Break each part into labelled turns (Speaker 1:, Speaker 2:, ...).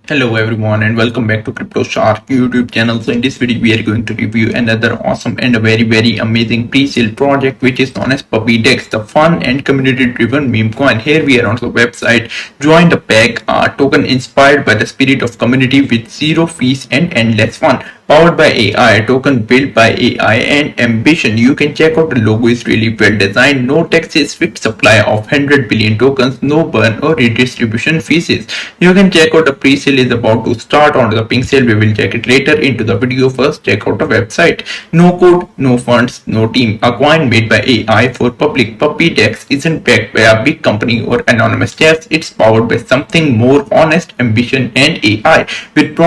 Speaker 1: Hello everyone and welcome back to Crypto Shark YouTube channel. So in this video we are going to review another awesome and a very amazing pre-sale project which is known as PuppyDex, the fun and community driven meme coin. Here we are on the website. Join the pack, token inspired by the spirit of community with zero fees and endless fun. Powered by AI, token built by AI and ambition. You can check out the logo is really well designed. No taxes, fixed supply of 100 billion tokens, no burn or redistribution fees. You can check out the pre-sale is about to start on the pink sale. We will check it later into the video. First, check out the website. No code, no funds, no team. A coin made by AI for public. PuppyDex isn't backed by a big company or anonymous devs. It's powered by something more honest, ambition, and AI. With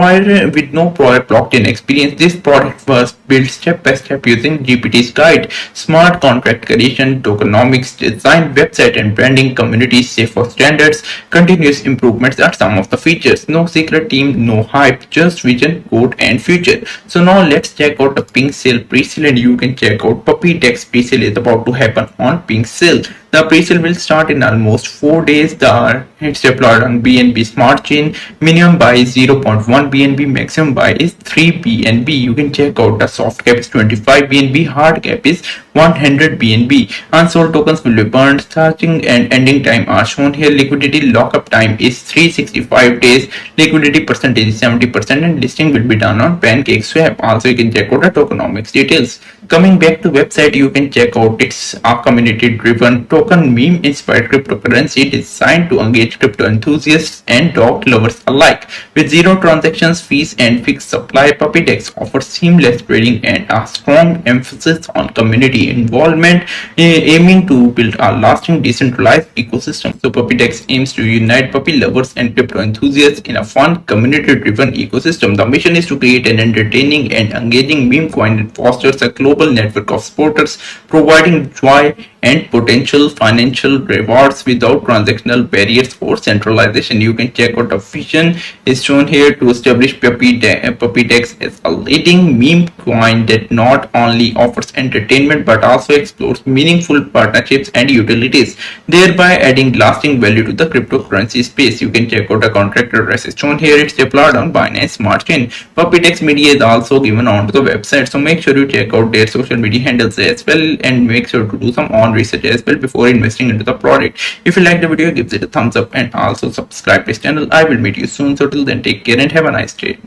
Speaker 1: no prior blockchain experience, this product was built step by step using GPT's guide, smart contract creation, tokenomics, design, website and branding, community safe for standards, continuous improvements are some of the features. No secret team, no hype, just vision, code and future. So now let's check out the pink sale pre-sale, and you can check out PuppyDex pre-sale is about to happen on pink sale. The pre-sale will start in almost 4 days. It's deployed on BNB Smart Chain. Minimum buy is 0.1 BNB, maximum buy is 3 BNB. You can check out the soft cap is 25 BNB, hard cap is 100 BNB. Unsold tokens will be burned. Starting and ending time are shown here. Liquidity lockup time is 365 days. Liquidity percentage is 70% and listing will be done on PancakeSwap. Also, you can check out the tokenomics details. Coming back to website, you can check out it's a community driven token meme inspired cryptocurrency designed to engage crypto enthusiasts and dog lovers alike. With zero transactions fees and fixed supply, PuppyDex offers seamless trading and a strong emphasis on community involvement, aiming to build a lasting decentralized ecosystem. So PuppyDex aims to unite puppy lovers and crypto enthusiasts in a fun community driven ecosystem. The mission is to create an entertaining and engaging meme coin that fosters a global network of supporters, providing joy and potential financial rewards without transactional barriers or centralization. You can check out the vision is shown here to establish PuppyDex as a leading meme coin that not only offers entertainment but also explores meaningful partnerships and utilities, thereby adding lasting value to the cryptocurrency space. You can check out the contract address is shown here. It's deployed on Binance Smart Chain. PuppyDex Media is also given onto the website, so make sure you check out their social media handles as well and make sure to do some on research as well before investing into the product. If you like the video, give it a thumbs up and also subscribe to this channel. I will meet you soon. So till then, take care and have a nice day.